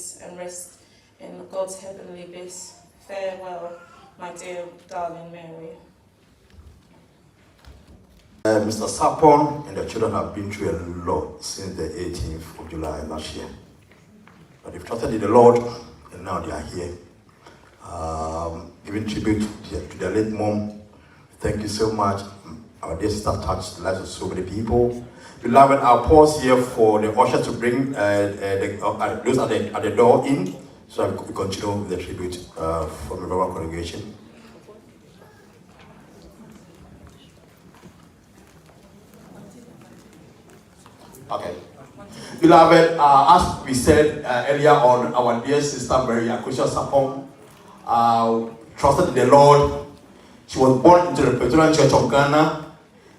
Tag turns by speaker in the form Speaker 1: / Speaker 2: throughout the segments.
Speaker 1: peace and rest in God's heavenly bliss. Farewell, my dear darling Mary.
Speaker 2: Mr. Sarpong and the children have been through a lot since the 18th of July last year. But they've trusted in the Lord, and now they are here. Giving tribute to their late mom. Thank you so much. Our dear sister touched the lives of so many people. Beloved, I'll pause here for the usher to bring those at the door in, so we continue with the tribute from the Reverend congregation. Okay. Beloved, as we said earlier on, our dear sister Mary Akusha Sarpong trusted in the Lord. She was born into the Presbyterian Church of Ghana,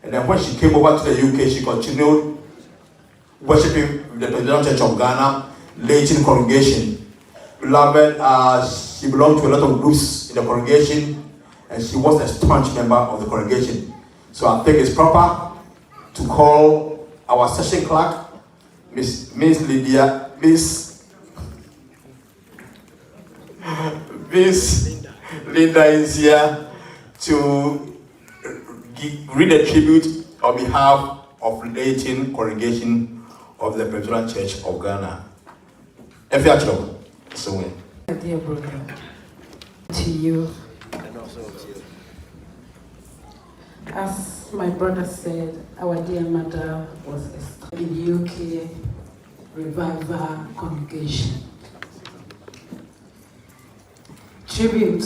Speaker 2: and then when she came over to the UK, she continued worshiping the Presbyterian Church of Ghana, Leighton congregation. Beloved, she belonged to a lot of groups in the congregation, and she was a staunch member of the congregation. So I think it's proper to call our session clerk, Miss Linda is here to read a tribute on behalf of Leighton congregation of the Presbyterian Church of Ghana.
Speaker 3: Dear brother, to you. As my brother said, our dear mother was in the UK Revival Congregation. Tribute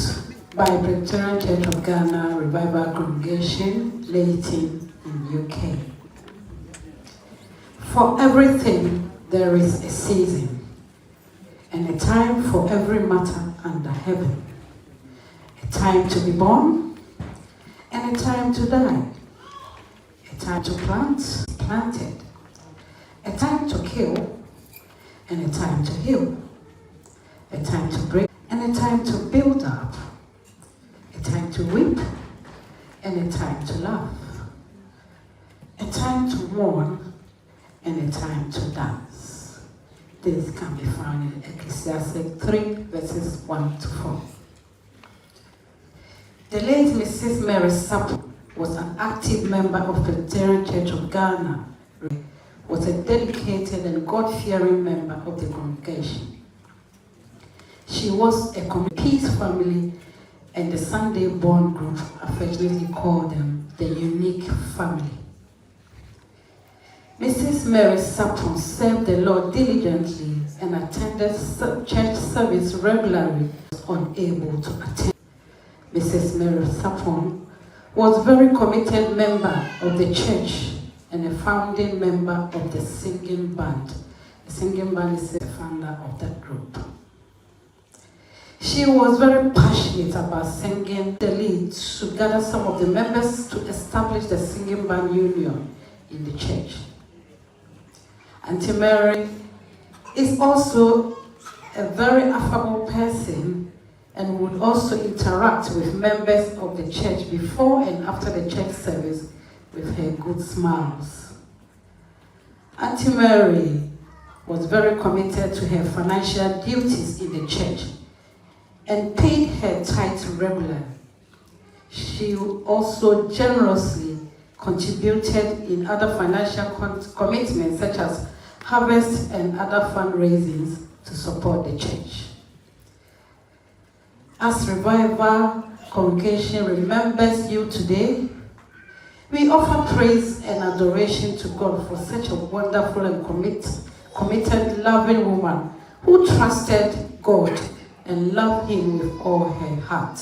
Speaker 3: by Presbyterian Church of Ghana Revival Congregation, Leighton in UK. For everything there is a season, and a time for every matter under heaven. A time to be born, and a time to die. A time to plant, planted. A time to kill, and a time to heal. A time to break, and a time to build up. A time to weep, and a time to laugh. A time to mourn, and a time to dance. This can be found in Ecclesiastes 3, verses 1 to 4. The late Mrs. Mary Sarpong was an active member of the Presbyterian Church of Ghana, was a dedicated and God-fearing member of the congregation. She was a peace family, and the Sunday-born group affectionately called them the Unique Family. Mrs. Mary Sarpong served the Lord diligently and attended church service regularly, unable to attend. Mrs. Mary Sarpong was a very committed member of the church and a founding member of the singing band. The singing band is the founder of that group. She was very passionate about singing the lead to gather some of the members to establish the singing band union in the church. Auntie Mary is also a very affable person and would also interact with members of the church before and after the church service with her good smiles. Auntie Mary was very committed to her financial duties in the church and paid her tithe regularly. She also generously contributed in other financial commitments such as harvest and other fundraisings to support the church. As Revival Congregation remembers you today, we offer praise and adoration to God for such a wonderful and committed, loving woman who trusted God and loved Him with all her heart.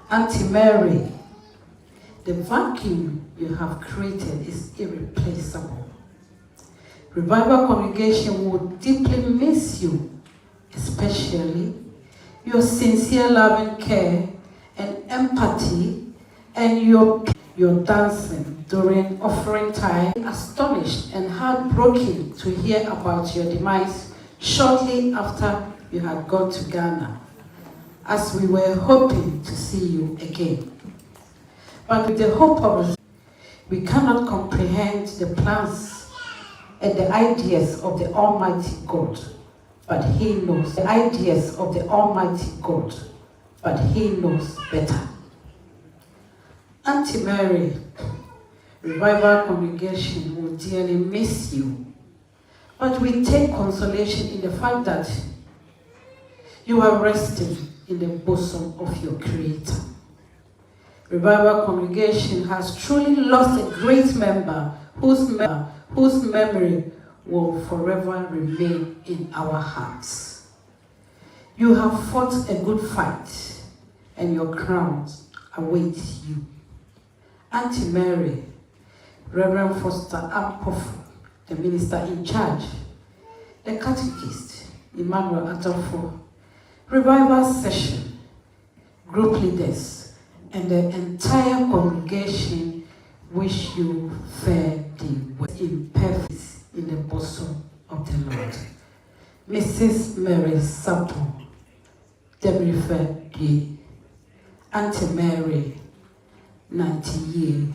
Speaker 3: Auntie Mary, the vacuum you have created is irreplaceable. Revival Congregation would deeply miss you, especially your sincere loving care and empathy and your dancing during offering time. Astonished and heartbroken to hear about your demise shortly after you had gone to Ghana, as we were hoping to see you again. But with the hope of us, we cannot comprehend the plans and the ideas of the Almighty God but he knows the ideas of the Almighty God, but he knows better. Auntie Mary, Revival Congregation will dearly miss you, but we take consolation in the fact that you are resting in the bosom of your Creator. Revival Congregation has truly lost a great member whose memory will forever remain in our hearts. You have fought a good fight, and your crowns await you. Auntie Mary, Reverend Foster Ampofu, the minister in charge, the catechist, Emmanuel Atofo, revival session, group leaders, and the entire congregation wish you fair day in peace in the bosom of the Lord. Mrs. Mary Sarpong, Deborah Day, Auntie Mary, 90 years,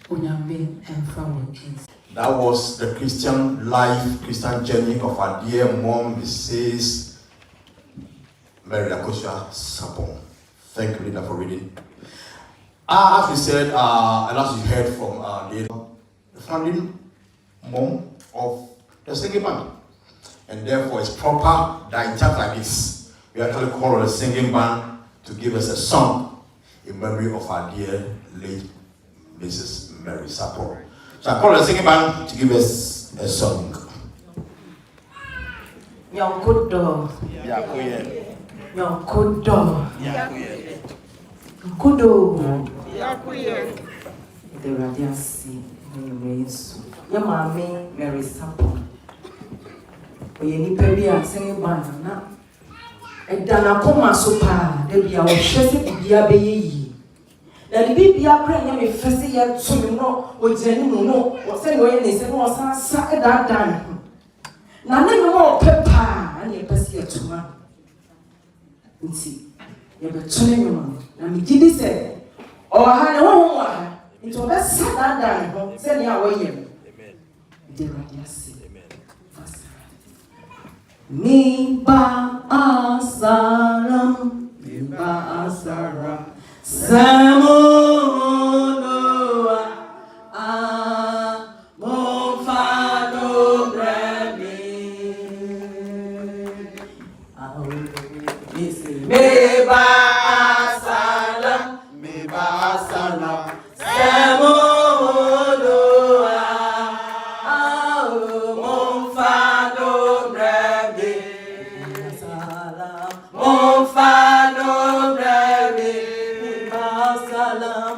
Speaker 3: Unyame and Family.
Speaker 2: That was the Christian life, Christian journey of our dear mom, Mrs. Mary Sarpong. Thank you, Linda, for reading. As we said, and as you heard from the founding mom of the singing band, and therefore it's proper that in times like this, we actually call on the singing band to give us a song in memory of our dear late Mrs. Mary Sarpong. So I call on the singing band to give us a song.
Speaker 3: Nyankudo. Nyankudo. Nyankudo. The radiancy raise. Your mommy, Mary Sarpong. We need baby and singing band. And Dana Poma Sopa, they be our chassis, be a baby. The baby are praying, me first year to know what Jenny no, or say when they said, was a that done. None more pepper, and your best year to one. See, you're a tuning, and me did say, or I had one, it was best sat down, send your way. The radiancy. Mi ba asaram, Samonoa, Mofado Bremi. Mi ba asaram, Samonoa, Mofado Bremi. Mofado Bremi. Salam.